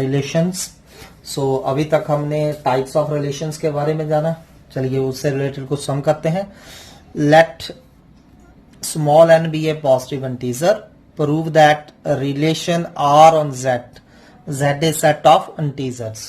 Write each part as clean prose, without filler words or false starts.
Relations. सो अभी तक हमने टाइप्स ऑफ रिलेशंस के बारे में जाना। चलिए उससे रिलेटेड कुछ सम करते हैं। Let small n be a positive integer, prove that relation r on z is set of integers।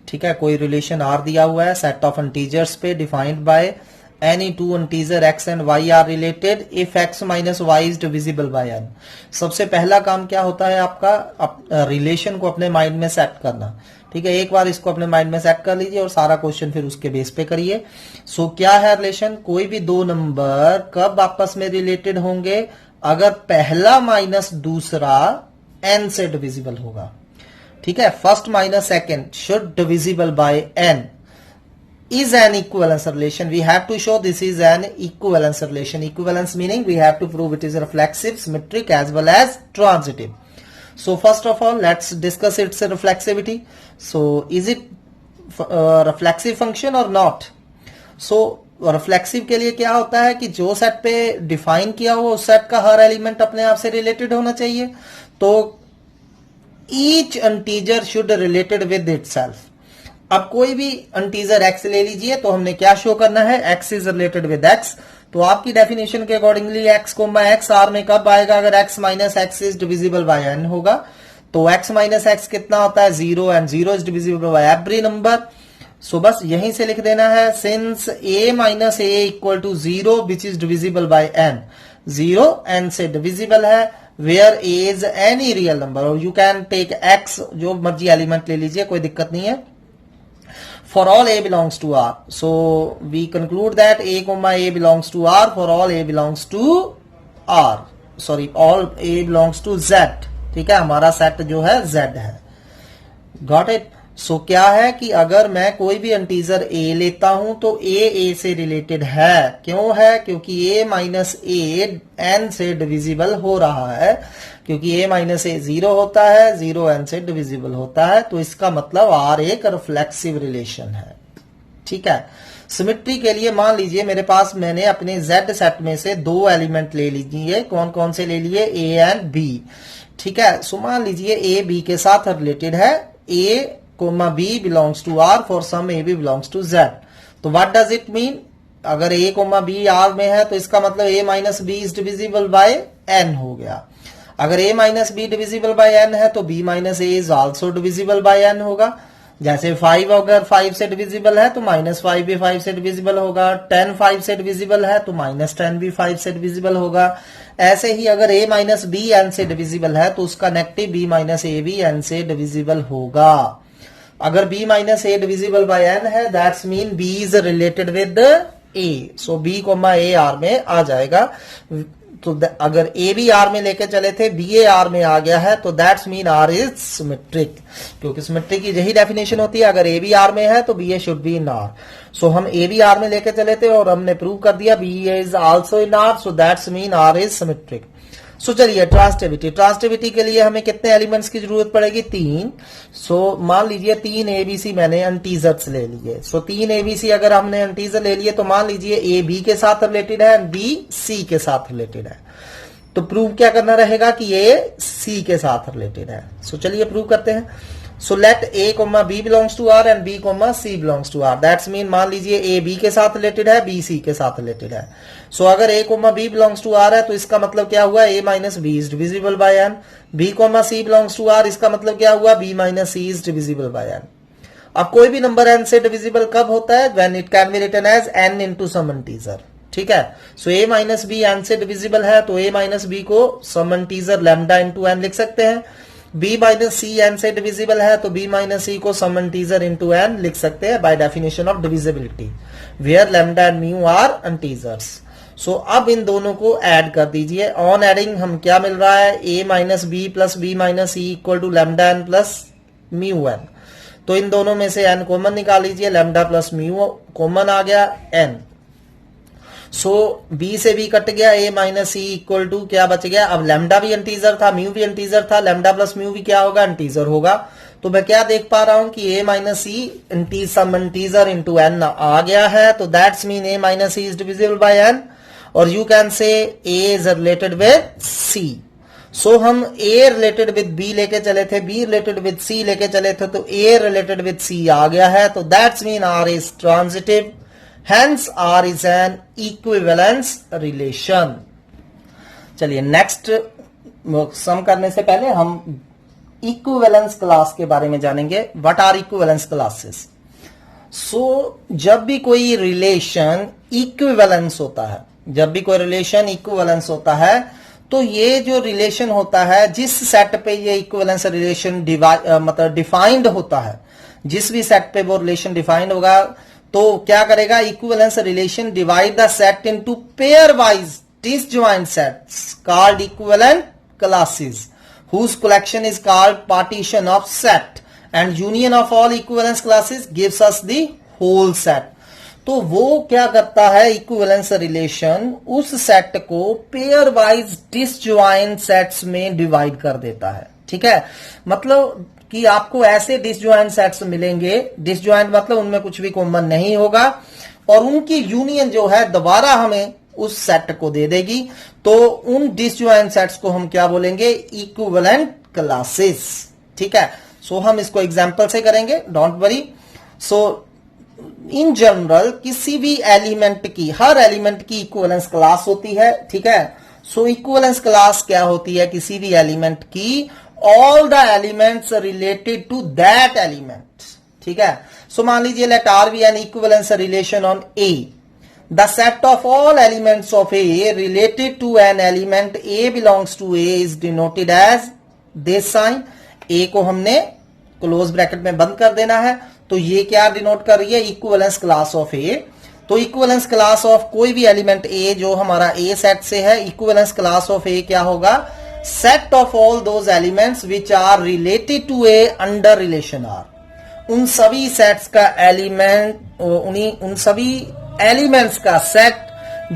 ठीक है, कोई रिलेशन r दिया हुआ है सेट ऑफ इंटीजर्स पे, defined by any two integer x and y are related if x minus y is divisible by n। सबसे पहला काम क्या होता है आपका, रिलेशन को अपने माइंड में सेट करना। ठीक है, एक बार इसको अपने माइंड में सेट कर लीजिए और सारा क्वेश्चन फिर उसके बेस पे करिए। सो क्या है रिलेशन, कोई भी दो नंबर कब आपस में रिलेटेड होंगे, अगर पहला माइनस दूसरा n से डिविजिबल होगा। ठीक है, first minus second should divisible by n is an equivalence relation। We have to show this is an equivalence relation। Equivalence meaning we have to prove it is reflexive, symmetric as well as transitive। So first of all let's discuss its reflexivity। So is it reflexive function or not? So reflexive के लिए क्या होता है कि जो set पे define किया हो उस सेट का हर एलिमेंट अपने आप से रिलेटेड होना चाहिए। तो each integer should related with itself। अब कोई भी इंटीजर x ले लीजिए तो हमने क्या शो करना है, x is related with x। तो आपकी डेफिनेशन के accordingly x comma x r में कब आएगा, अगर x minus x is divisible by n होगा। तो x माइनस एक्स कितना होता है, 0, and 0 is divisible by every number. So बस यहीं से लिख देना है, since a minus a equal to 0 which is divisible by n, 0 n से डिविजिबल है, where a is any real number. और यू कैन टेक x, जो मर्जी एलिमेंट ले लीजिए, कोई दिक्कत नहीं है। For all a belongs to R, so we conclude that a comma a belongs to R for all a belongs to R, sorry all a belongs to Z। ठीक है, हमारा सेट जो है Z है। Got it? सो क्या है कि अगर मैं कोई भी इंटीजर a लेता हूं तो a से रिलेटेड है। क्यों है, क्योंकि a माइनस a n से डिविजिबल हो रहा है, क्योंकि a माइनस a 0 होता है, 0 n से डिविजिबल होता है। तो इसका मतलब r एक रिफ्लेक्सिव रिलेशन है। ठीक है, सिमेट्री के लिए मान लीजिए मेरे पास, मैंने अपने z सेट में से दो एलिमेंट ले लीजिए। कौन कौन से ले लिए, a एंड b। ठीक है, सो मान लीजिए a b के साथ रिलेटेड है, a comma b belongs to r for some a b belongs to z। तो व्हाट डज इट मीन, अगर a कोमा b r में है तो इसका मतलब a minus b is divisible by n हो गया। अगर a minus b divisible by n है तो b minus a is also divisible by n होगा। जैसे 5 अगर 5 से डिविजिबल है तो माइनस 5 भी 5 से डिविजिबल होगा, 10 5 से डिविजिबल है तो माइनस 10 भी 5 से डिविजिबल होगा। ऐसे ही अगर a माइनस b n से डिविजिबल है तो उसका नेगेटिव b माइनस a भी n से डिविजिबल होगा। अगर b minus a divisible by n है, that's mean b is related with a। So b comma a r में आ जाएगा। तो अगर a भी r में लेके चले थे, b a r में आ गया है, तो that's mean r is symmetric, क्योंकि सिमेट्रिक की यही डेफिनेशन होती है, अगर a भी r में है तो b a should be in r। सो हम a भी r में लेके चले थे और हमने प्रूव कर दिया b is also in r, so that's mean r is symmetric. So चलिए ट्रांसटिविटी, ट्रांसटिविटी के लिए हमें कितने एलिमेंट्स की जरूरत पड़ेगी, 3। सो मान लीजिए 3 एबीसी मैंने इंटीजर्स ले लिए। सो 3 एबीसी अगर हमने इंटीजर ले लिए तो मान लीजिए ए बी के साथ रिलेटेड है, बी सी के साथ रिलेटेड है। तो प्रूव क्या करना रहेगा कि ए सी के साथ रिलेटेड है। सो चलिए प्रूव करते हैं। So let a comma b belongs to r and b comma c belongs to r। That's mean मान लीजिए a b के साथ रिलेटेड है, b c के साथ रिलेटेड है। सो अगर a comma b belongs to r है तो इसका मतलब क्या हुआ, a minus b is divisible by n। b comma c belongs to r, इसका मतलब क्या हुआ, b minus c is divisible by n। अब कोई भी नंबर n से डिविजिबल कब होता है, when it can be written as n into some integer. ठीक है, so a minus b n से डिविजिबल है तो a माइनस b को some integer lambda into n लिख सकते हैं। b माइनस सी n से डिविजिबल है तो b माइनस सी को सम इंटीजर इंटू n लिख सकते हैं by definition of divisibility, where lambda and mu are integers. So अब इन दोनों को ऐड कर दीजिए। ऑन एडिंग हम क्या मिल रहा है, a minus B plus B minus C equal to lambda N plus mu N. तो इन दोनों में से n कॉमन निकाल लीजिए, लैम्डा प्लस म्यू कॉमन आ गया n। सो b से b कट गया, a minus C equal to क्या बच गया, अब लैम्डा भी इंटीजर था, म्यू भी इंटीजर था, लैम्डा प्लस म्यू भी क्या होगा, इंटीजर होगा। तो मैं क्या देख पा रहा हूं कि a minus C some integer into n आ गया है, तो that's mean a minus C is divisible by n, और you can say a is related with c। So हम ए रिलेटेड विद बी लेके चले थे, बी रिलेटेड विद सी लेके चले थे, तो ए रिलेटेड विद सी आ गया है, तो that's mean R is transitive, hence R is an equivalence relation. चलिए नेक्स्ट सम करने से पहले हम इक्विवेलेंस क्लास के बारे में जानेंगे। What are equivalence classes? So जब भी कोई रिलेशन इक्विवेलेंस होता है, जब भी कोई रिलेशन इक्विवेलेंस होता है, तो ये जो रिलेशन होता है, जिस सेट पे ये इक्विवेलेंस रिलेशन मतलब डिफाइंड होता है, जिस भी सेट पे वो रिलेशन डिफाइंड होगा, तो क्या करेगा, equivalence relation divide the set into pair wise disjoint sets called equivalent classes whose collection is called partition of set and union of all equivalence classes gives us the whole set। तो वो क्या करता है, equivalence relation उस set को pair wise disjoint sets में divide कर देता है। ठीक है, मतलब कि आपको ऐसे डिसजॉइंट सेट्स मिलेंगे, डिसजॉइंट मतलब उनमें कुछ भी कॉमन नहीं होगा, और उनकी यूनियन जो है दोबारा हमें उस सेट को दे देगी, तो उन डिसजॉइंट सेट्स को हम क्या बोलेंगे, इक्विवेलेंट क्लासेस। ठीक है, सो हम इसको एग्जांपल से करेंगे, don't worry. So in general किसी भी एलिमेंट की, हर एलिमेंट की इक्विवेलेंस क्लास होती है। ठीक है, सो इक्विवेलेंस क्लास क्या होती है किसी भी एलिमेंट की, all the elements related to that element. ठीक है, सो मान लीजिए let R be an equivalence relation on A, the set of all elements of A related to an element A belongs to A is denoted as this sign। A को हमने close bracket में बंद कर देना है, तो ये क्या डिनोट कर रही है, इक्विवेलेंस क्लास ऑफ A। तो इक्विवेलेंस क्लास ऑफ कोई भी एलिमेंट A जो हमारा A सेट से है, इक्विवेलेंस क्लास ऑफ A क्या होगा, set of all those elements which are related to A under relation R। उन सभी सेट्स का एलिमेंट, उन सभी एलिमेंट्स का सेट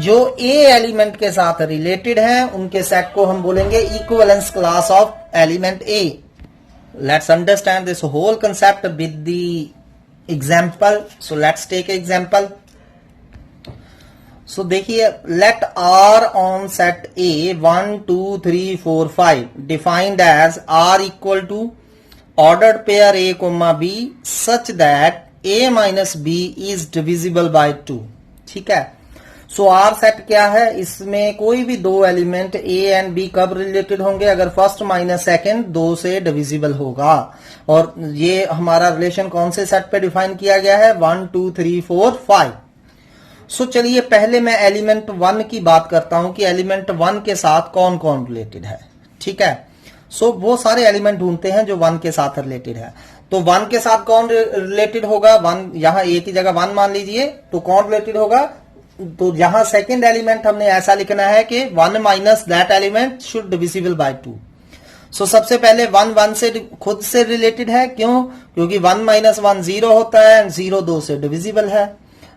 जो ए एलिमेंट के साथ रिलेटेड है, उनके सेट को हम बोलेंगे equivalence class of element A. Let's understand this whole concept with the example. So let's take example. So देखिए, let R on set A 1 2 3 4 5 defined as R equal to ordered pair A comma B such that a minus B is divisible by 2। ठीक है, सो are set क्या है, इसमें कोई भी दो element a and b कब रिलेटेड होंगे, अगर फर्स्ट माइनस सेकंड 2 से डिविजिबल होगा। और ये हमारा रिलेशन कौन से सेट पे डिफाइन किया गया है, 1 2 3 4 5। सो चलिए पहले मैं एलिमेंट 1 की बात करता हूं कि एलिमेंट 1 के साथ कौन कौन रिलेटेड है। ठीक है, सो वो सारे एलिमेंट ढूंढते हैं जो 1 के साथ रिलेटेड है। तो 1 के साथ कौन रिलेटेड होगा, 1 यहां ए की जगह 1 मान लीजिए, तो कौन रिलेटेड होगा, तो यहां सेकंड एलिमेंट हमने ऐसा लिखना है कि 1 minus that element should divisible by 2। सो सबसे पहले 1 1 से खुद से रिलेटेड है, क्यों, क्योंकि 1 माइनस 1 0 होता है एंड 0 2 से डिविजिबल है।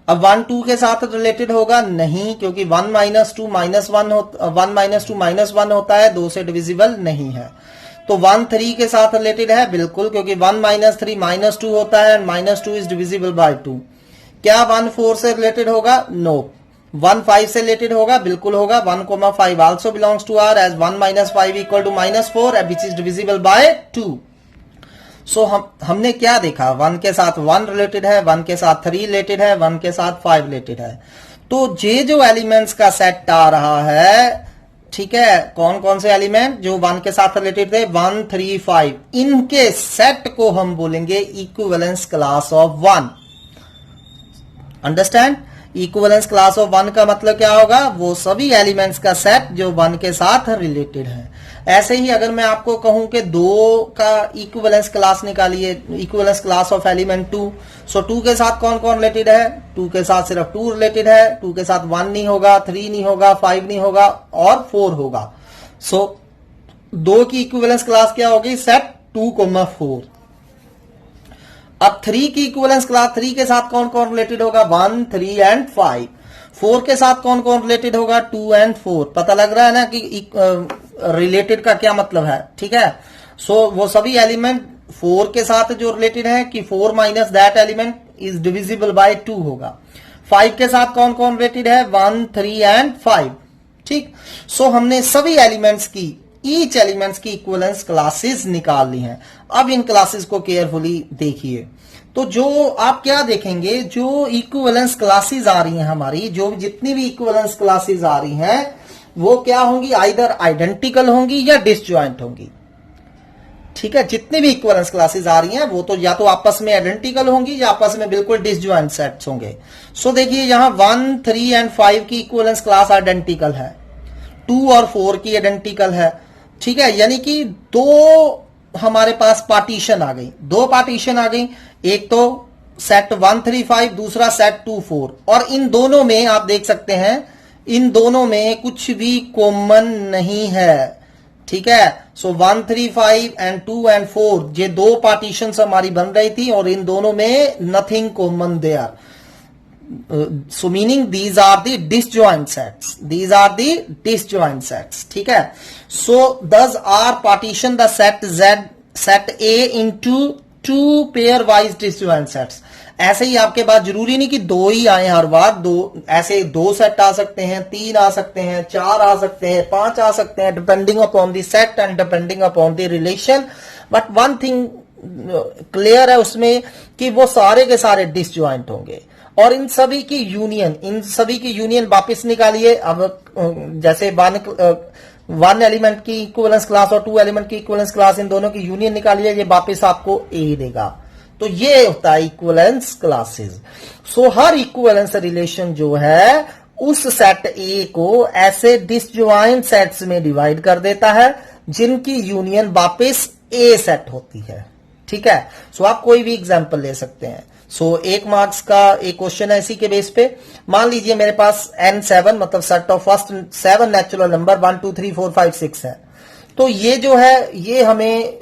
अब 1 2 के साथ रिलेटेड होगा नहीं, क्योंकि 1 माइनस 2 माइनस 1 होता है, 2 से डिविजिबल नहीं है। तो 1 3 के साथ रिलेटेड है, बिल्कुल, क्योंकि 1 माइनस 3 माइनस 2 होता है and minus 2 is divisible by 2। क्या 1 4 से रिलेटेड होगा, नो। 1 5 से रिलेटेड होगा, बिल्कुल होगा, 1 5 also belongs to R as 1 minus 5 equal to minus 4 which is divisible by 2। So हमने क्या देखा, 1 के साथ 1 रिलेटेड है, 1 के साथ 3 रिलेटेड है, 1 के साथ 5 रिलेटेड है। तो ये जो एलिमेंट्स का सेट आ रहा है, ठीक है, कौन कौन से एलिमेंट जो 1 के साथ रिलेटेड थे, 1 3 5, इनके सेट को हम बोलेंगे equivalence class of 1। Understand, equivalence class of 1 का मतलब क्या होगा, वो सभी एलिमेंट्स का सेट जो 1 के साथ रिलेटेड है। ऐसे ही अगर मैं आपको कहूं कि 2 का इक्विवेलेंस क्लास निकालिए, इक्विवेलेंस क्लास ऑफ एलिमेंट 2, सो 2 के साथ कौन कौन रिलेटेड है, 2 के साथ सिर्फ 2 रिलेटेड है, 2 के साथ 1 नहीं होगा, 3 नहीं होगा, 5 नहीं होगा और 4 होगा। सो 2 की इक्विवेलेंस क्लास क्या होगी, सेट 2 4। अब 3 की इक्विवेलेंस क्लास, 3 के साथ कौन कौन रिलेटेड होगा, 1 3 एंड 5। 4 के साथ कौन कौन रिलेटेड होगा, 2 एंड 4। पता लग रहा है ना कि रिलेटेड का क्या मतलब है। ठीक है, सो वो सभी एलिमेंट 4 के साथ जो रिलेटेड है कि 4 minus that element is divisible by 2 होगा। 5 के साथ कौन कौन रिलेटेड है, 1 3 एंड 5। ठीक, सो हमने सभी एलिमेंट्स की ईच एलिमेंट्स की इक्विवेलेंस क्लासेस निकाल ली हैं। अब इन क्लासेस को केयरफुली देखिए। तो जो आप क्या देखेंगे, जो इक्विवेलेंस क्लासेस आ रही हैं हमारी, जो जितनी भी इक्विवेलेंस क्लासेस आ रही हैं वो क्या होंगी, आइदर आइडेंटिकल होंगी या डिसजॉइंट होंगी। ठीक है, जितनी भी इक्विवेलेंस क्लासेस आ रही हैं वो तो या तो आपस में आइडेंटिकल होंगी या आपस में बिल्कुल डिसजॉइंट सेट्स होंगे। सो देखिए यहां 1, 3 एंड 5 की इक्विवेलेंस क्लास आइडेंटिकल है, 2 और 4 की आइडेंटिकल है। ठीक है, यानी कि दो हमारे पास पार्टीशन आ गई, दो पार्टीशन आ गई, एक तो सेट 1, 3, 5, दूसरा सेट 2, 4। और इन दोनों में आप देख सकते हैं, इन दोनों में कुछ भी कॉमन नहीं है। ठीक है, सो 1, 3, 5 एंड 2 एंड 4 ये दो पार्टीशन हमारी बन रही थी और इन दोनों में nothing common there. So meaning these are the disjoint sets. These are the disjoint sets. ठीक है, so thus R partition the set A into two pairwise disjoint sets. ऐसे ही आपके पास जरूरी नहीं कि दो ही आए हर बार, दो ऐसे दो सेट आ सकते हैं, 3 आ सकते हैं, 4 आ सकते हैं, 5 आ सकते हैं, depending upon the set and depending upon the relation. But one thing clear है उसमें कि वो सारे के सारे डिसजॉइंट होंगे और इन सभी की यूनियन वापस निकालिए। अब जैसे वन एलिमेंट की इक्विवेलेंस क्लास और 2 एलिमेंट की इक्विवेलेंस क्लास, इन दोनों की यूनियन निकालिए, ये वापस आपको ए देगा। तो ये होता है इक्विवेलेंस क्लासेस। सो हर इक्विवेलेंस रिलेशन जो है उस सेट ए को ऐसे डिसजॉइंट सेट्स में डिवाइड कर देता है जिनकी यूनियन वापस ए सेट होती है। ठीक है, सो आप कोई भी एग्जांपल ले सकते हैं। सो 1 मार्क्स का एक क्वेश्चन है इसी के बेस पे। मान लीजिए मेरे पास n7 मतलब set of first 7 natural number 1, 2, 3, 4, 5, 6 है। तो ये जो है ये हमें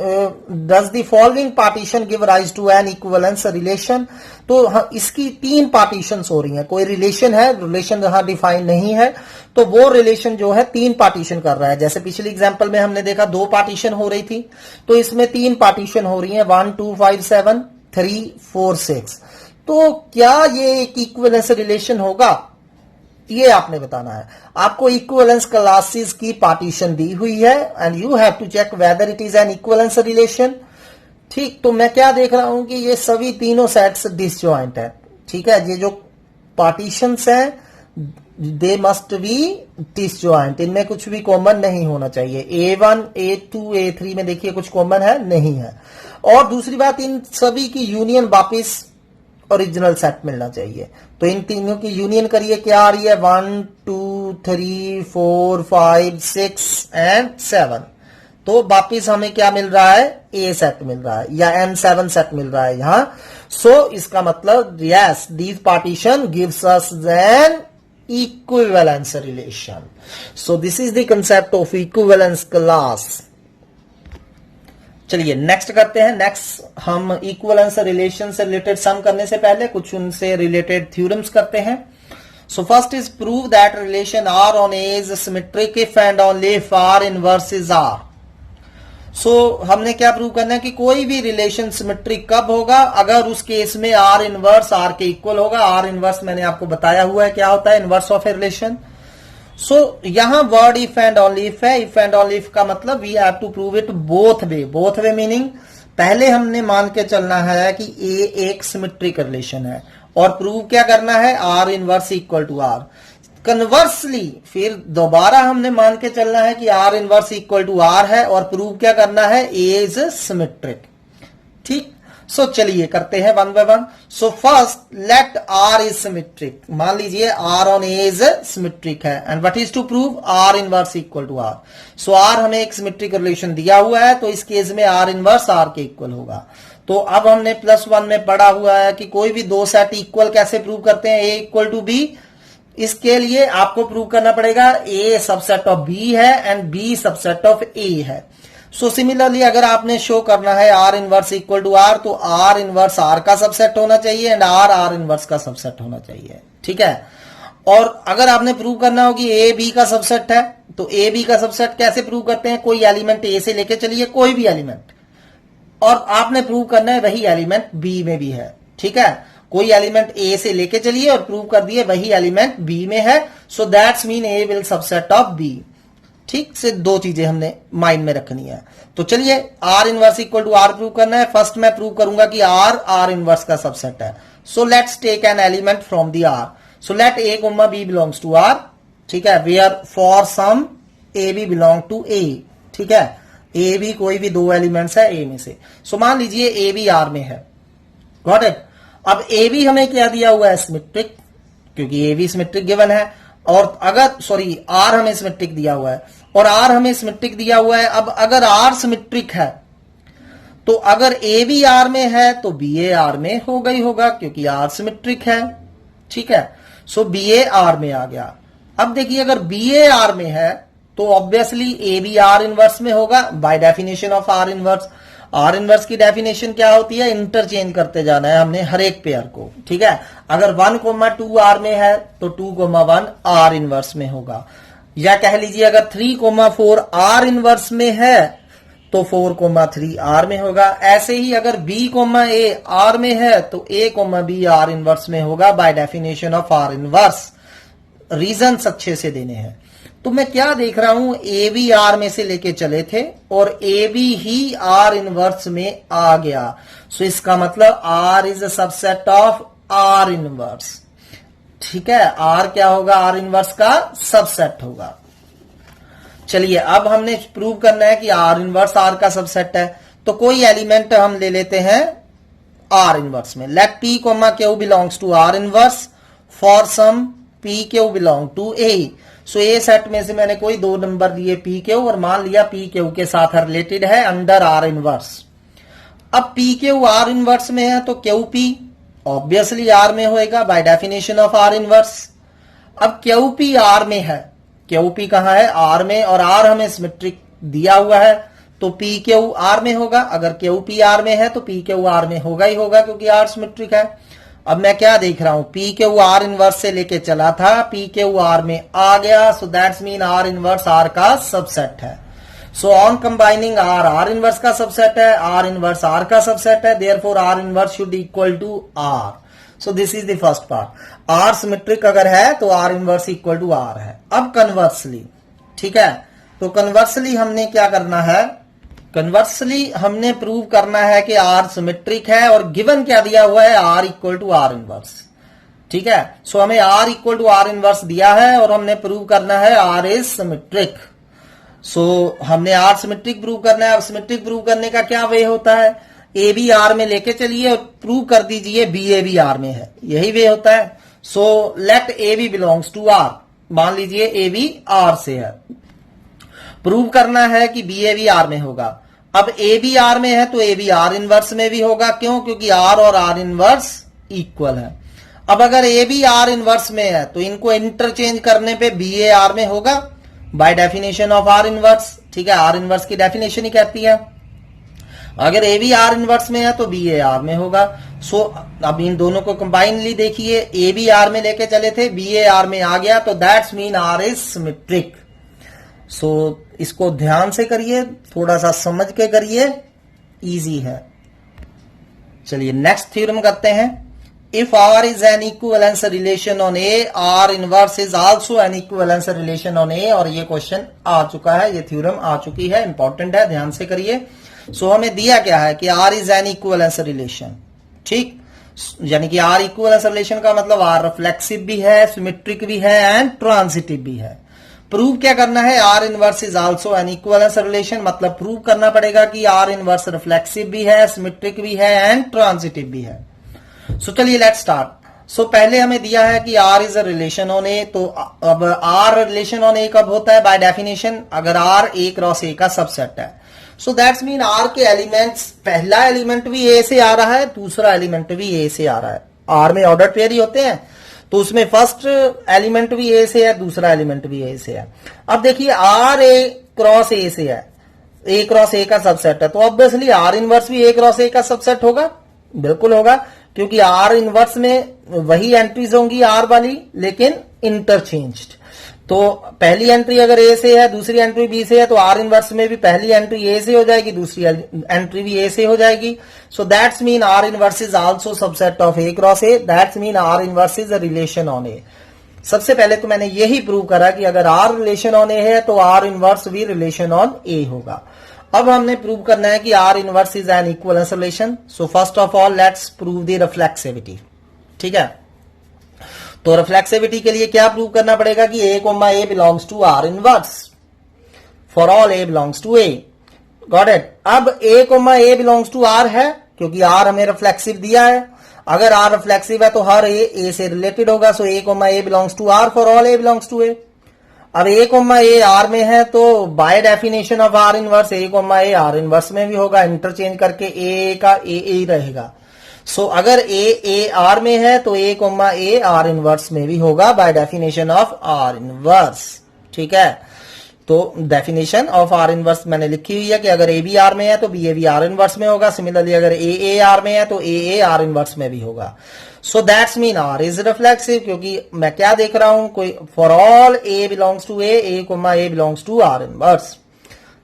does the following partition give rise to an equivalence relation. तो इसकी 3 पार्टीशंस हो रही हैं, कोई रिलेशन है, रिलेशन यहां डिफाइन नहीं है, तो वो रिलेशन जो है 3 पार्टीशन कर रहा है। जैसे पिछले एग्जांपल में हमने देखा 2 पार्टीशन हो रही थी, तो इसमें 3 पार्टीशन हो रही है, 1, 2, 5, 7, 3, 4, 6। तो क्या ये एक इक्विवेलेंस रिलेशन होगा, ये आपने बताना है। आपको इक्विवेलेंस क्लासेस की पार्टीशन दी हुई है and you have to check whether it is an equivalence relation. ठीक, तो मैं क्या देख रहा हूं कि ये सभी तीनों सेट्स डिसजॉइंट है। ठीक है, ये जो पार्टीशंस हैं दे मस्ट बी डिसजॉइंट, इनमें कुछ भी कॉमन नहीं होना चाहिए। A1, A2, A3 में देखिए कुछ कॉमन है नहीं है। और दूसरी बात, इन सभी की यूनियन वापिस ओरिजिनल सेट मिलना चाहिए। तो इन तीनों की यूनियन करिए, क्या आ रही है, 1, 2, 3, 4, 5, 6 एंड 7। तो वापिस हमें क्या मिल रहा है, ए सेट मिल रहा है या n7 सेट मिल रहा है यहां। सो इसका मतलब yes these partition gives us an equivalence relation. So this is the concept of equivalence class. चलिए नेक्स्ट करते हैं। नेक्स्ट हम इक्विवेलेंस रिलेशन से रिलेटेड सम करने से पहले कुछ उनसे रिलेटेड थ्योरम्स करते हैं। So first is prove that relation R on A is symmetric if and only if R inverse is R. So हमने क्या प्रूव करना है कि कोई भी रिलेशन सिमेट्रिक कब होगा, अगर उस केस में आर इनवर्स आर के इक्वल होगा। आर इनवर्स मैंने आपको बताया हुआ है क्या होता है, inverse of a relation. So यहां word if and only if है। इफ एंड ओनली इफ का मतलब we have to prove it both way. Both way meaning पहले हमने मान के चलना है कि ए एक सिमेट्रिक रिलेशन है और प्रूव क्या करना है, R inverse equal to R. Conversely फिर दोबारा हमने मान के चलना है कि R inverse equal to R है और प्रूव क्या करना है, ए इज सिमेट्रिक। ठीक, सो चलिए करते हैं one by one. So first let R is symmetric. मान लीजिए R on A is symmetric है and what is to prove, R inverse equal to R. So R हमें एक सिमेट्रिक रिलेशन दिया हुआ है, तो इस केस में आर इनवर्स आर के इक्वल होगा। तो अब हमने +1 में पढ़ा हुआ है कि कोई भी दो सेट इक्वल कैसे प्रूव करते हैं, ए इक्वल टू बी। इसके लिए आपको प्रूव करना पड़ेगा ए सबसेट ऑफ बी है and B subset of A है। सो सिमिलरली अगर आपने शो करना है R inverse equal to R, तो आर इनवर्स आर का सबसेट होना चाहिए एंड आर इनवर्स का सबसेट होना चाहिए। ठीक है, और अगर आपने प्रूव करना हो कि ए बी का सबसेट है, तो ए बी का सबसेट कैसे प्रूव करते हैं, कोई एलिमेंट ए से लेके चलिए, कोई भी एलिमेंट, और आपने प्रूव करना है वही एलिमेंट बी में भी है। ठीक है, कोई एलिमेंट ए से लेके चलिए और प्रूव कर दिए वही एलिमेंट बी में है। So that's mean A will subset of B. ठीक से दो चीजें हमने माइंड में रखनी है। तो चलिए R inverse equal to R prove करना है। फर्स्ट मैं प्रूव करूंगा कि आर इनवर्स का सबसेट है। So let's take an element from the R. So let A comma B belongs to R, ठीक है, where for some A B belong to A, ठीक है, ए बी कोई भी दो एलिमेंट्स है ए में से। सो मान लीजिए ए बी आर में है, गॉट इट। अब ए बी हमें क्या दिया हुआ है, सिमेट्रिक, क्योंकि ए बी सिमेट्रिक गिवन है। और अगर सॉरी आर हमें सिमेट्रिक दिया हुआ है और आर हमें सिमेट्रिक दिया हुआ है। अब अगर आर सिमेट्रिक है तो अगर ए बी आर में है तो बी ए आर में होगा ही होगा, क्योंकि आर सिमेट्रिक है, ठीक है। सो बी ए आर में आ गया। अब देखिए अगर बी ए आर में है तो obviously A B R inverse में होगा by definition of R inverse. R inverse की डेफिनेशन क्या होती है, इंटरचेंज करते जाना है हमने हर एक पेयर को, ठीक है। अगर 1,2 आर में है तो 2,1 आर इनवर्स में होगा, या कह लीजिए अगर 3,4 आर इनवर्स में है तो 4,3 आर में होगा। ऐसे ही अगर B, A आर में है तो A, B आर इनवर्स में होगा by definition of R inverse. Reasons अच्छे से देने हैं। तो मैं क्या देख रहा हूं, ए बी आर में से लेके चले थे और ए बी ही आर इनवर्स में आ गया। सो इसका मतलब R is a subset of R inverse, ठीक है। आर क्या होगा, आर इनवर्स का सबसेट होगा। चलिए अब हमने प्रूव करना है कि आर इनवर्स आर का सबसेट है। तो कोई एलिमेंट हम ले लेते हैं आर इनवर्स में। Let P comma Q belongs to R inverse for some P Q belong to A. So A set में से मैंने कोई दो नंबर दिए पी क्यू और मान लिया पी क्यू के साथ रिलेटेड है अंडर आर इनवर्स। अब पी क्यू आर इनवर्स में है तो क्यू पी ऑब्वियसली आर में होएगा bye definition of R inverse. अब क्यू पी आर में है, क्यू पी कहां है, आर में, और आर हमें सिमेट्रिक दिया हुआ है तो पी क्यू आर में होगा। अगर क्यू पी आर में है तो पी क्यू आर में होगा ही होगा, क्योंकि आर सिमेट्रिक है। अब मैं क्या देख रहा हूं, पी क्यू आर इनवर्स से लेके चला था, पी क्यू आर में आ गया। So that's mean R inverse R का सबसेट है। So on combining R inverse का सबसेट है, आर इनवर्स आर का सबसेट है, therefore R inverse should equal to R. So this is the first part. R symmetric अगर है तो R inverse equal to R है। अब कन्वर्सली, ठीक है, तो कन्वर्सली हमने क्या करना है, कन्वर्सली हमने प्रूव करना है कि आर सिमेट्रिक है और गिवन क्या दिया हुआ है, R equal to R inverse, ठीक है। सो हमें R equal to R inverse दिया है और हमने प्रूव करना है आर इज सिमेट्रिक। सो हमने आर सिमेट्रिक प्रूव करना है। अब सिमेट्रिक प्रूव करने का क्या वे होता है, ए बी आर में लेके चलिए और प्रूव कर दीजिए बी ए बी आर में है, यही वे होता है। So let A B belongs to R, मान लीजिए ए बी आर से है, प्रूव करना है कि बी ए बी आर में होगा। अब ए बी आर में है तो ए बी आर इनवर्स में भी होगा, क्यों, क्योंकि आर और आर इनवर्स इक्वल है। अब अगर ए बी आर इनवर्स में है तो इनको इंटरचेंज करने पे बी ए आर में होगा by definition of R inverse, ठीक है। आर इनवर्स की डेफिनेशन ही कहती है अगर ए बी आर इनवर्स में है तो बी ए आर में होगा। सो अब इन दोनों को कंबाइनली देखिए, ए बी आर में लेके चले थे, बी ए आर में आ गया, तो that's mean R is symmetric. So इसको ध्यान से करिए, थोड़ा सा समझ के करिए, इजी है। चलिए नेक्स्ट थ्योरम करते हैं। If R is an equivalence relation on A, R inverse is also an equivalence relation on A. और ये क्वेश्चन आ चुका है, ये थ्योरम आ चुकी है, इंपॉर्टेंट है, ध्यान से करिए। सो हमें दिया क्या है कि R is an equivalence relation, ठीक, यानी कि आर इक्विवेलेंस रिलेशन का मतलब आर रिफ्लेक्सिव भी है, सिमेट्रिक भी है एंड ट्रांजिटिव भी है। प्रूव क्या करना है, R inverse is also an equivalence relation, मतलब प्रूव करना पड़ेगा कि आर इनवर्स रिफ्लेक्सिव भी है, सिमेट्रिक भी है एंड ट्रांजिटिव भी है। सो चलिए लेट्स स्टार्ट। सो पहले हमें दिया है कि R is a relation on A, तो अब आर रिलेशन ऑन ए कब होता है, बाय डेफिनेशन अगर आर ए क्रॉस ए का सबसेट है। सो दैट्स मीन आर के एलिमेंट्स, पहला एलिमेंट भी ए से आ रहा है, दूसरा एलिमेंट भी ए से आ रहा है। आर में ऑर्डर पेयर ही होते हैं, तो उसमें फर्स्ट एलिमेंट भी ए से है, दूसरा एलिमेंट भी ए से है। अब देखिए आर ए क्रॉस ए से है, ए क्रॉस ए का सबसेट है, तो ऑब्वियसली आर इनवर्स भी ए क्रॉस ए का सबसेट होगा, बिल्कुल होगा, क्योंकि आर इनवर्स में वही एंट्रीज होंगी आर वाली, लेकिन इंटरचेंज्ड। तो पहली एंट्री अगर ए से है, दूसरी एंट्री बी से है, तो आर इनवर्स में भी पहली एंट्री ए से हो जाएगी, दूसरी एंट्री भी ए से हो जाएगी। So that's mean R inverse is also subset of A cross A, that's mean R inverse is a relation on A. सबसे पहले तो मैंने यही प्रूव करा कि अगर आर रिलेशन ऑन ए है तो आर इनवर्स भी रिलेशन ऑन ए होगा। अब हमने प्रूव करना है कि R inverse is an equivalence relation. So first of all let's prove the reflexivity. ठीक है, तो रिफ्लेक्सिविटी के लिए क्या प्रूव करना पड़ेगा कि A comma A belongs to R inverse for all A belongs to A. Got it. अब A comma A belongs to R है क्योंकि आर हमें रिफ्लेक्सिव दिया है। अगर आर रिफ्लेक्सिव है तो हर ए से रिलेटेड होगा। So A comma A belongs to R for all A belongs to A. अब ए कोमा ए आर में है तो by definition of R inverse A comma A R inverse में भी होगा। इंटरचेंज करके ए का ए रहेगा। सो अगर ए आर में है तो A comma A R inverse में भी होगा by definition of R inverse. ठीक है, तो डेफिनेशन ऑफ आर इनवर्स मैंने लिखी हुई है कि अगर ए बी आर में है तो B A B R inverse में होगा। सिमिलरली अगर ए आर में है तो ए आर इनवर्स में भी होगा। So that's mean R is reflexive, क्योंकि मैं क्या देख रहा हूं, कोई for all A belongs to A comma A belongs to R inverse.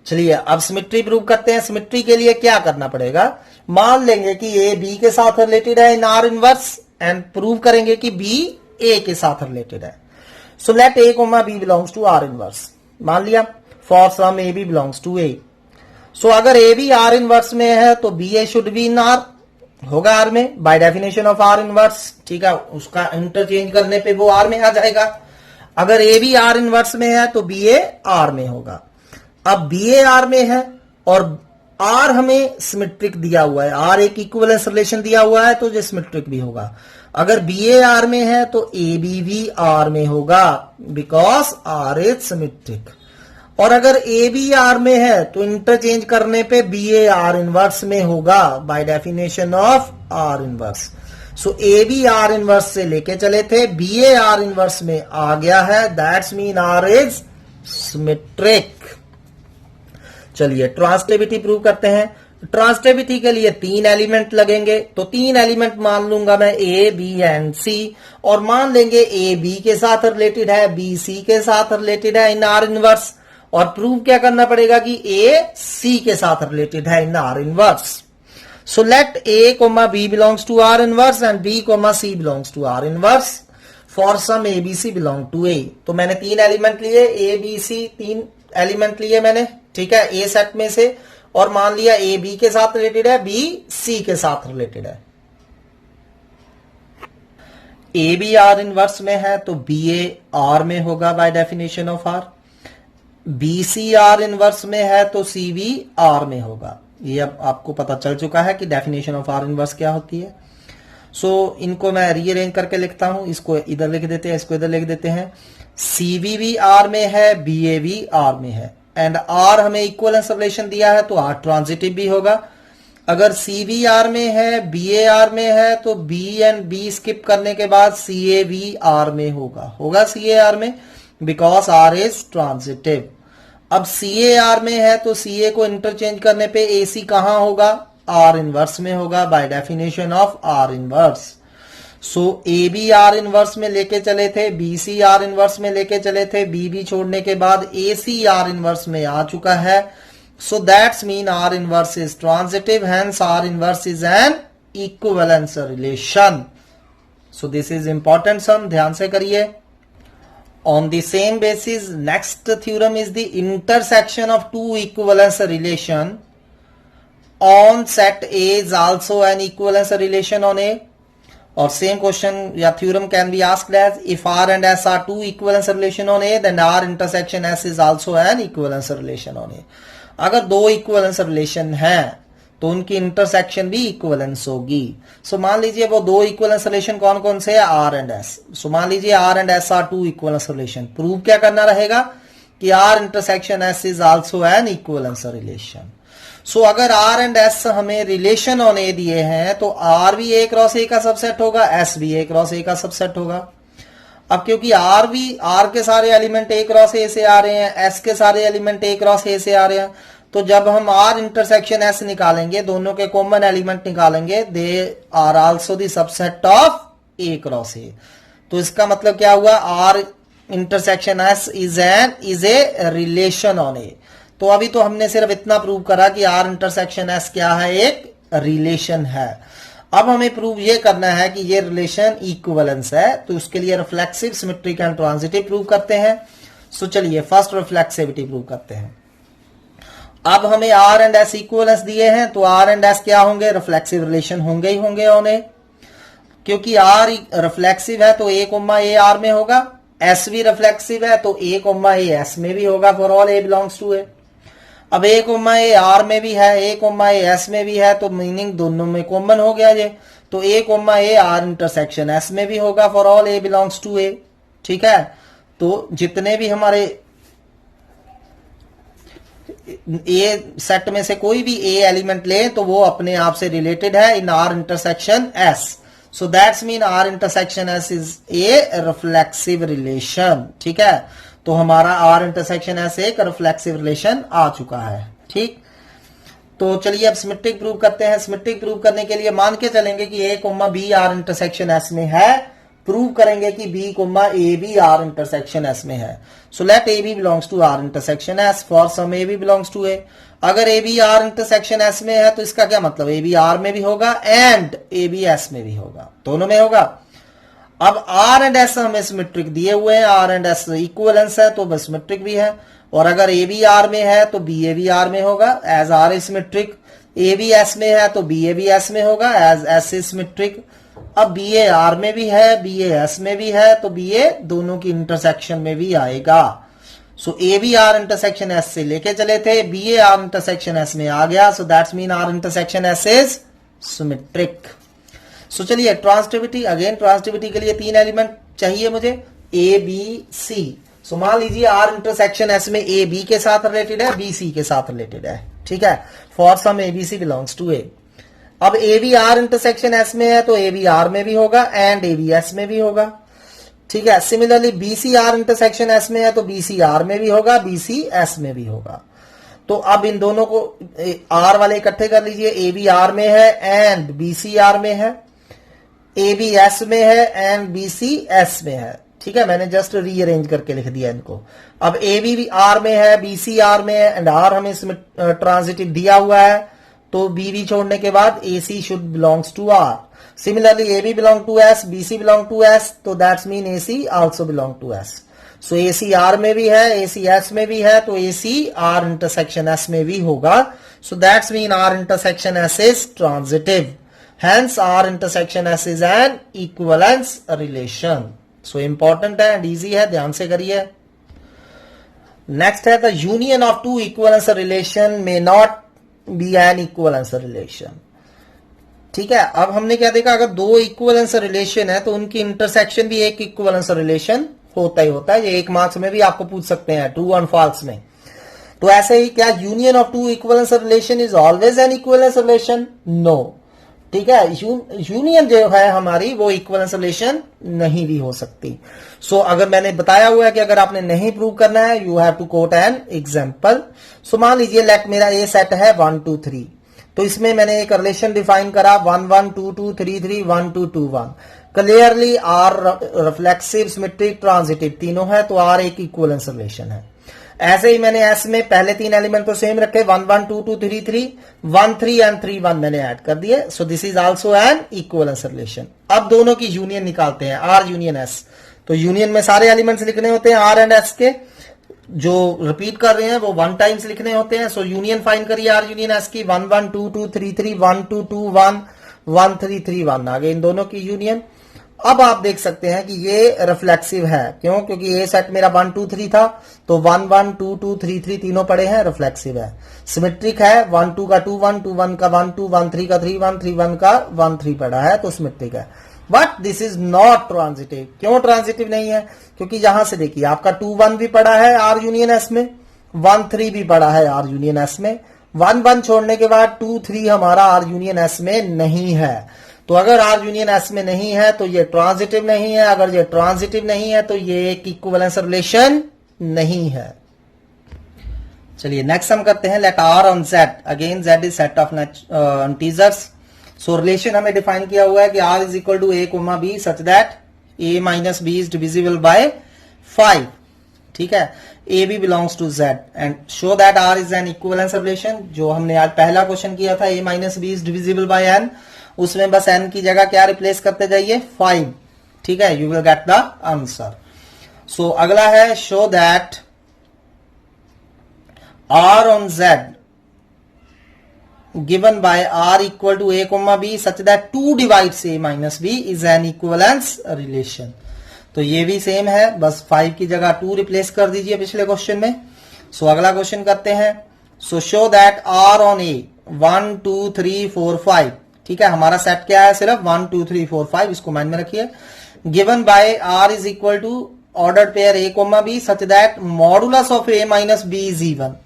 चलिए अब सिमेट्री प्रूव करते हैं। सिमेट्री के लिए क्या करना पड़ेगा, मान लेंगे कि ए बी के साथ रिलेटेड है in R inverse and prove करेंगे कि बी ए के साथ रिलेटेड है। So let A comma B belongs to R inverse. मान लिया for some A B belongs to A. So अगर ए बी आर इनवर्स में है तो B A should be in R, होगा आर में by definition of R inverse. ठीक है, उसका इंटरचेंज करने पे वो आर में आ जाएगा। अगर ए बी आर इनवर्स में है तो बी ए आर में होगा। अब बी ए आर में है और आर हमें सिमेट्रिक दिया हुआ है, आर एक इक्विवेलेंस रिलेशन दिया हुआ है तो जो सिमेट्रिक भी होगा। अगर बी ए आर में है तो ए बी भी आर में होगा बिकॉज आर इज सिमेट्रिक। और अगर ए बी आर में है तो इंटरचेंज करने पे बी ए आर इनवर्स में होगा by definition of R inverse. So A B R inverse से लेके चले थे, बी ए आर इनवर्स में आ गया है, that's mean R is symmetric. चलिए ट्रांसटिविटी प्रूव करते हैं। ट्रांसटिविटी के लिए 3 एलिमेंट लगेंगे, तो 3 एलिमेंट मान लूंगा मैं ए बी एंड सी, और मान लेंगे ए बी के साथ रिलेटेड है, बी सी के साथ रिलेटेड है इन आर इनवर्स, और प्रूव क्या करना पड़ेगा कि ए सी के साथ रिलेटेड है in R inverse. So let A comma B belongs to R inverse and B comma C belongs to R inverse for some A B C belong to A. तो मैंने 3 एलिमेंट लिए, ए बी सी 3 element लिए मैंने, ठीक है, ए set में से, और मान लिया ए बी के साथ रिलेटेड है, बी सी के साथ रिलेटेड है। ए बी आर इनवर्स में है तो बी ए आर में होगा by definition of R. B C R inverse में है तो सी बी आर में होगा। ये अब आपको पता चल चुका है कि डेफिनेशन ऑफ आर इनवर्स क्या होती है। सो इनको मैं रीअरेंज करके लिखता हूं, इसको इधर लिख देते हैं, इसको इधर लिख देते हैं। सी बी भी आर में है, बी ए भी आर में है, एंड आर हमें इक्विवेलेंस रिलेशन दिया है तो आर ट्रांजिटिव भी होगा। अगर सी बी आर में है, बी ए आर में है, तो बी एंड बी स्किप करने के बाद सी ए भी आर में होगा सी ए आर में, बिकॉज आर इज ट्रांजिटिव। अब सी ए आर में है तो सी ए को इंटरचेंज करने पे ए सी कहां होगा, आर इनवर्स में होगा by definition of R inverse. So A B R inverse में लेके चले थे, बी सी आर इनवर्स में लेके चले थे, बी बी छोड़ने के बाद ए सी आर इनवर्स में आ चुका है। So that's mean R inverse is transitive, hence R inverse is an equivalence relation. So this is important sum, ध्यान से करिए। On the same basis, next theorem is the intersection of two equivalence relation on set A is also an equivalence relation on A. Or same question या theorem can be asked as if R and S are two equivalence relation on A, then R intersection S is also an equivalence relation on A. अगर दो equivalence relation है तो उनकी intersection भी equivalence होगी। सो मान लीजिए वो दो इक्विवेलेंस रिलेशन कौन कौन से है, आर एंड एस। सो मान लीजिए R and S are two equivalence relation. Prove क्या करना रहेगा कि R intersection S is also an equivalence relation. So अगर आर एंड एस हमें रिलेशन ऑन ए दिए हैं तो आर भी ए क्रॉस ए का सबसेट होगा, एस भी ए क्रॉस ए का सबसेट होगा। अब क्योंकि आर के सारे एलिमेंट ए क्रॉस ए से आ रहे हैं, एस के सारे एलिमेंट ए क्रॉस ए से आ रहे हैं, तो जब हम आर इंटरसेक्शन एस निकालेंगे, दोनों के कॉमन एलिमेंट निकालेंगे, they are also the subset of A cross A. तो इसका मतलब क्या हुआ, R intersection S is a relation on A. तो अभी तो हमने सिर्फ इतना प्रूव करा कि आर इंटरसेक्शन एस क्या है, एक रिलेशन है। अब हमें प्रूव ये करना है कि ये रिलेशन इक्विवेलेंस है, तो उसके लिए reflexive, symmetric and transitive prove करते हैं। सो चलिए फर्स्ट रिफ्लेक्सिविटी प्रूव करते हैं। अब हमें आर एंड एस इक्विवेलेंस दिए हैं, तो आर एंड एस क्या होंगे, रिफ्लेक्सिव रिलेशन होंगे ही होंगे उन्हें, क्योंकि आर रिफ्लेक्सिव है तो ए कोमा ए आर में होगा, एस भी रिफ्लेक्सिव है तो ए कोमा ए एस में भी होगा for all A belongs to A. अब ए कोमा ए आर में भी है, ए कोमा ए एस में भी है, तो मीनिंग दोनों में कॉमन हो गया ये, तो A comma A R intersection S में भी होगा for all A belongs to A. ठीक है, तो जितने भी हमारे ए सेट में से कोई भी ए एलिमेंट ले तो वो अपने आप से रिलेटेड है in R intersection S. So that's mean R intersection S is a reflexive relation. ठीक है, तो हमारा आर इंटरसेक्शन एस एक रिफ्लेक्सिव रिलेशन आ चुका है। ठीक, तो चलिए अब सिमेट्रिक प्रूव करते हैं। सिमेट्रिक प्रूव करने के लिए मान के चलेंगे कि A comma B R intersection S में है, प्रूव करेंगे कि B comma A B R intersection S में है। So let A B belongs to R intersection S for some A B belongs to A. अगर A B R intersection S में है तो इसका क्या मतलब, ए बी आर में भी होगा एंड ए बी एस में भी होगा, दोनों में होगा। अब आर एंड एस हमें सिमेट्रिक दिए हुए हैं, आर एंड एस इक्विवेलेंस है तो बस सिमेट्रिक भी है, और अगर ए बी आर में है तो बी ए बी आर में होगा as R is symmetric, A B S में है तो बी ए बी एस में होगा एज एस इज सिमेट्रिक। अब बी ए आर में भी है, बी ए एस में भी है, तो बी ए दोनों की इंटरसेक्शन में भी आएगा। So A B R intersection S से लेके चले थे, B A R intersection S में आ गया, so that's mean R intersection S is symmetric. So चलिए ट्रांजिटिविटी, अगेन ट्रांजिटिविटी के लिए 3 एलिमेंट चाहिए मुझे, ए बी सी। सो मान लीजिए आर इंटरसेक्शन एस में ए बी के साथ रिलेटेड है, बी सी के साथ रिलेटेड है। ठीक है, for some A B C belongs to A. अब A B R intersection S में है तो ए बी आर में भी होगा एंड ए बी एस में भी होगा। ठीक है, similarly B C R intersection S में है तो बी सी आर में भी होगा, बी सी एस में भी होगा। तो अब इन दोनों को आर वाले इकट्ठे कर लीजिए, ए बी आर में है एंड बी सी आर में है, ए बी एस में है एंड बी सी एस में है। ठीक है, मैंने जस्ट रीअरेंज करके लिख दिया इनको। अब ए बी आर में है, बी सी आर में है एंड आर हमें इसमें ट्रांजिटिव दिया हुआ है, तो बी बी छोड़ने के बाद A C should belongs to R. Similarly A B belong to S, B C belong to S, तो that's mean A C also belong to S. So A C R में भी है, ए C S में भी है, तो A C R intersection S में भी होगा। So that's mean R intersection S is transitive, hence R intersection S is an equivalence relation. So important है and easy है, ध्यान से करिए। Next है the union of two equivalence relation may not be an equivalence relation. ठीक है, अब हमने क्या देखा, अगर 2 इक्विवेलेंस रिलेशन है तो उनकी इंटरसेक्शन भी एक इक्विवेलेंस रिलेशन होता ही होता है। ये 1 मार्क्स में भी आपको पूछ सकते हैं, ट्रू और फॉल्स में। तो ऐसे ही क्या union of 2 equivalence relation is always an equivalence relation? No. ठीक है, यूनियन जो है हमारी वो इक्विवेलेंस रिलेशन नहीं भी हो सकती। सो अगर मैंने बताया हुआ है कि अगर आपने नहीं प्रूव करना है, you have to quote an example. So मान लीजिए लेट मेरा ए सेट है 1 2 3, तो इसमें मैंने एक रिलेशन डिफाइन करा 1 1 2 2 3 3 1 2 2 1। Clearly R reflexive, symmetric, transitive तीनों है, तो आर एक इक्विवेलेंस रिलेशन है। ऐसे ही मैंने एस में पहले 3 एलिमेंट तो सेम रखे, 1 1 2 2 3 3 1 3 एंड 3 1 मैंने ऐड कर दिए। सो this is also an equivalence relation. अब दोनों की यूनियन निकालते हैं, आर यूनियन एस। तो यूनियन में सारे एलिमेंट्स लिखने होते हैं आर एंड एस के, जो रिपीट कर रहे हैं वो 1 टाइम्स लिखने होते हैं। सो यूनियन फाइंड करिए आर यूनियन एस की, 1 1 2 2 3 3 1 2 2 1 1 3 3 1 आ गए इन दोनों की यूनियन। अब आप देख सकते हैं कि ये रिफ्लेक्सिव है, क्यों? क्योंकि ए सेट मेरा 1 2 3 था, तो 1 1 2 2 3 3 तीनों पड़े हैं, रिफ्लेक्सिव है। सिमेट्रिक है, 1 2 का 2 1 2 1 का 1 2 1 3 का 3 1 3 1 का 1 3 पड़ा है, तो सिमेट्रिक है। But this is not transitive. क्यों ट्रांजिटिव नहीं है? क्योंकि यहां से देखिए आपका 2 1 भी पड़ा है आर यूनियन एस में, 1 3 भी पड़ा है आर यूनियन एस में, 1 1 छोड़ने के बाद 2 3 हमारा आर यूनियन एस में नहीं है। तो अगर आर यूनियन एस में नहीं है तो ये ट्रांजिटिव नहीं है, अगर ये ट्रांजिटिव नहीं है तो ये एक इक्विवेलेंस रिलेशन नहीं है। चलिए नेक्स्ट हम करते हैं, let R on Z, again Z is set of integers. So relation हमें डिफाइन किया हुआ है कि R is equal to A comma B such that A minus B is divisible by 5। ठीक है, A B belongs to Z and show that R is an equivalence relation, जो हमने आज पहला क्वेश्चन किया था, A minus B is divisible by N. उसमें बस n की जगह क्या रिप्लेस करते जाइए 5, ठीक है, you will get the answer. So अगला है show that r on z given by r equal to a comma b such that 2 divides a minus b is an equivalence relation। तो ये भी सेम है, बस 5 की जगह 2 रिप्लेस कर दीजिए पिछले क्वेश्चन में। सो अगला क्वेश्चन करते हैं। सो show that r on a 1 2 3 4 5, ठीक है, हमारा सेट क्या है, सिर्फ 1 2 3 4 5, इसको माइंड में रखिए। Given by r is equal to ordered pair a comma b such that modulus of a minus b is even.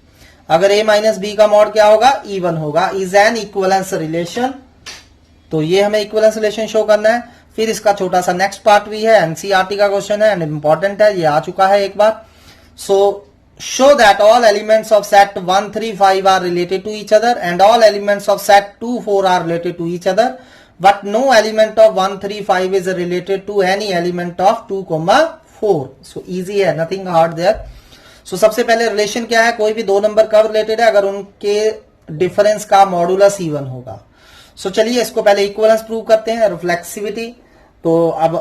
अगर a माइनस b का मॉड क्या होगा, इवन होगा, इज एन इक्विवेलेंस रिलेशन। तो ये हमें इक्विवेलेंस रिलेशन शो करना है। फिर इसका छोटा सा नेक्स्ट पार्ट भी है, एनसीईआरटी का क्वेश्चन है एंड इंपॉर्टेंट है, ये आ चुका है एक बार। सो show that all elements of set 1 3 5 are related to each other and all elements of set 2 4 are related to each other, but no element of 1 3 5 is related to any element of 2 4। so easy है, nothing hard there। so सबसे पहले relation क्या है, कोई भी दो number कब related है, अगर उनके डिफरेंस का मॉडुलस इवन होगा। सो चलिए इसको पहले इक्विवेलेंस प्रूव करते हैं, रिफ्लेक्सिविटी। तो अब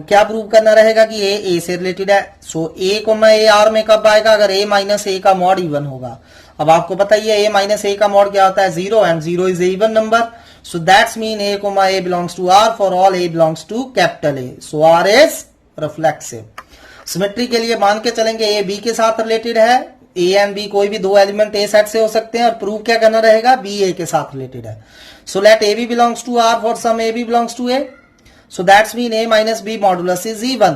क्या प्रूव करना रहेगा कि ए से रिलेटेड है। So A comma A R में कब आएगा, अगर ए माइनस ए का मॉड इवन होगा। अब आपको पता ही है ए माइनस ए का मॉड क्या होता है, 0, and 0 is a even number. So that's mean A comma A belongs to R for all A belongs to capital A. So R is reflexive. Symmetry के लिए मान के चलेंगे ए बी के साथ रिलेटेड है, ए एंड बी कोई भी दो एलिमेंट ए सेट से हो सकते हैं, और प्रूव क्या करना रहेगा, बी ए के साथ रिलेटेड है। So let A B belongs to R for some A B belongs to A. So that's mean a minus B modulus is even.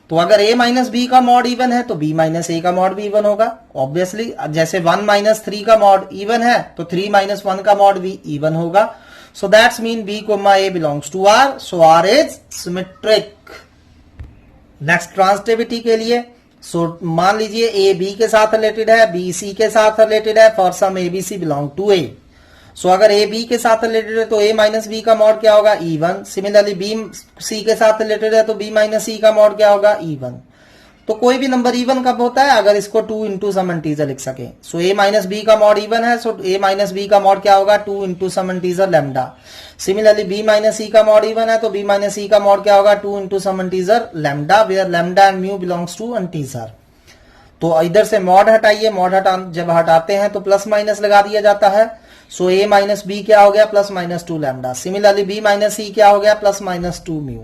तो अगर a माइनस बी का मॉड इवन है तो b minus a का mod भी even होगा obviously. जैसे 1 minus 3 का मॉड इवन है तो 3 माइनस 1 का मॉड भी इवन होगा। So that's mean b comma a belongs to r। So r is symmetric. Next transitivity के लिए, सो मान लीजिए a b के साथ रिलेटेड है, b c के साथ रिलेटेड है, for some a b c belong to a। सो अगर ए बी के साथ रिलेटेड है तो ए माइनस बी का मॉड क्या होगा, इवन। सिमिलरली बी सी के साथ रिलेटेड है तो बी माइनस सी का मॉड क्या होगा, इवन। तो कोई भी नंबर इवन कब होता है, अगर इसको 2 इंटू सम इंटीजर लिख सके। सो ए माइनस बी का मॉड इवन है, सो ए माइनस बी का मॉड क्या होगा, 2 into some integer lambda. Similarly B minus C का मॉड इवन है तो बी माइनस सी का मॉड क्या होगा, 2 into some integer lambda, where lambda and mu belongs to integer. तो इधर से मॉड हटाइए, मॉड जब हटाते हैं तो प्लस माइनस लगा दिया जाता है। सो ए माइनस बी क्या हो गया, plus minus 2 lambda. Similarly B minus C क्या हो गया, प्लस माइनस 2 म्यू।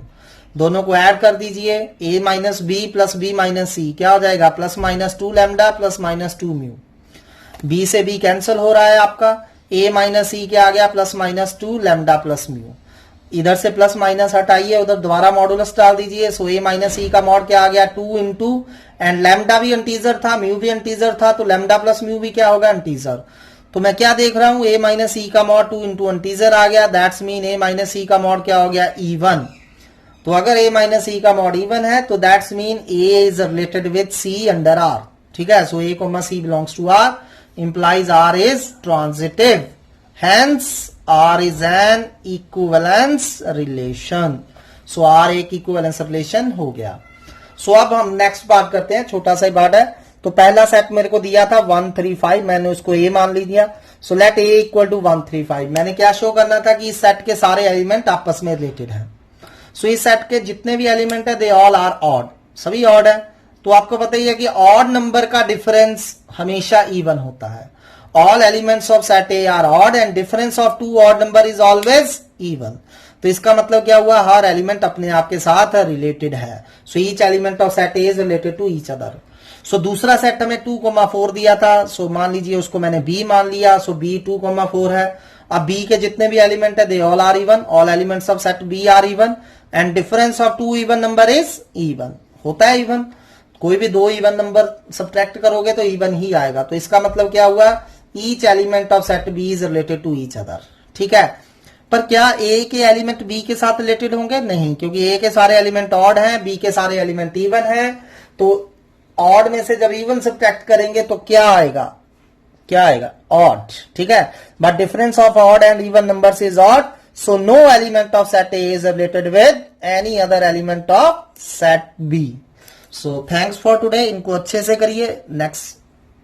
दोनों को ऐड कर दीजिए, A minus B plus B minus C क्या हो जाएगा, plus minus 2 lambda plus minus 2 mu. B से बी कैंसिल हो रहा है आपका, ए माइनस सी क्या आ गया, plus minus 2 lambda plus mu. इधर से प्लस माइनस हटाइए, उधर दोबारा मॉडुलस डाल दीजिए। सो ए माइनस सी का मॉड क्या आ गया, 2 इंटू, एंड लैम्डा भी इंटीजर था, म्यू भी इंटीजर था, तो लैम्डा प्लस म्यू भी क्या होगा, इंटीजर। तो मैं क्या देख रहा हूं, ए माइनस सी का मॉड 2 इंटू इंटीजर आ गया, that's mean A minus C का मॉड क्या हो गया, इवन। तो अगर ए माइनस सी का मॉड इवन है तो that's mean A is related with C under R, ठीक है। So A comma C belongs to R, implies R is transitive, hence R is an equivalence relation. So R एक equivalence relation हो गया। सो अब हम next बात करते हैं, छोटा सा पार्ट है। तो पहला सेट मेरे को दिया था 1 3 5, मैंने उसको ए मान लिया। So let A equal to 1 3 5। मैंने क्या शो करना था कि इस सेट के सारे एलिमेंट आपस में रिलेटेड हैं। सो इस सेट के जितने भी एलिमेंट है दे ऑल आर ऑड, सभी ऑड है। तो आपको पता ही है कि ऑड नंबर का डिफरेंस हमेशा इवन होता है। All elements of set A R odd and difference of 2 odd number is always even. तो इसका मतलब क्या हुआ, हर एलिमेंट अपने आप के साथ रिलेटेड है। So each element of set A is related to each other. So दूसरा सेट हमें 2,4 दिया था। सो मान लीजिए उसको मैंने बी मान लिया। सो बी 2,4 है। अब बी के जितने भी एलिमेंट है they all are even, all elements of set B are even and difference of 2 even number is even. होता है इवन, कोई भी 2 इवन नंबर सब्ट्रैक्ट करोगे तो इवन ही आएगा। तो इसका मतलब क्या हुआ, each element of set B is related to each other, ठीक है। पर क्या ए के एलिमेंट बी के साथ रिलेटेड होंगे, नहीं, क्योंकि ए के सारे एलिमेंट ऑड हैं, बी के सारे एलिमेंट इवन हैं। तो ऑड में से जब इवन सब्ट्रैक्ट करेंगे तो क्या आएगा, क्या आएगा, ऑड, ठीक है। But difference of odd and even numbers is odd, so no element of set A is related with any other element of set B. So thanks for today, इनको अच्छे से करिए। नेक्स्ट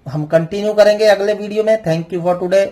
हम कंटिन्यू करेंगे अगले video में। Thank you for today.